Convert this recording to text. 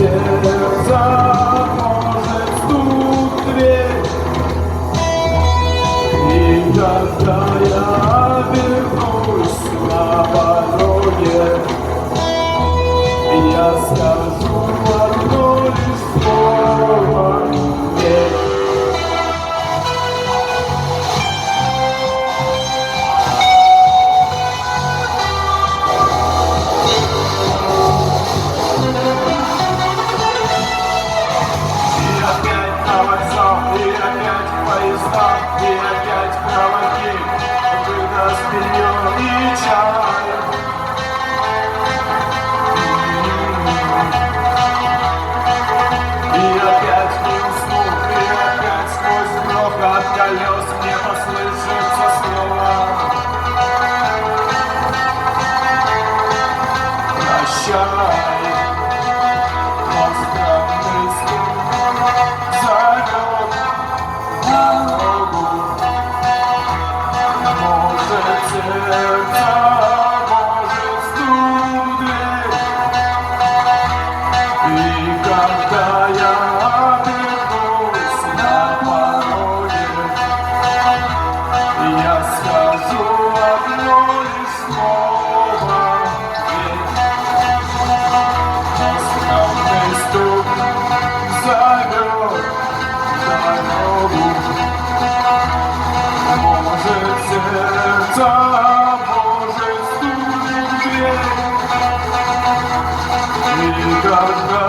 сердца может стук в дверь. И когда я вернусь на пороге, я скажу одно лишь слово «нет». И опять на вокзал, и опять поезда, и опять проводник выдаст белье и чай. И опять не усну, и опять сквозь грохот колес мне послышится снова прощай. Но странный стук зовет дорогу. Может сердце, может стук в дверь. И когда я вернусь на пороге, я скажу одно лишь слово «нет». Но странный стук зовет дорогу. Может сердце, может стук в дверь. И когда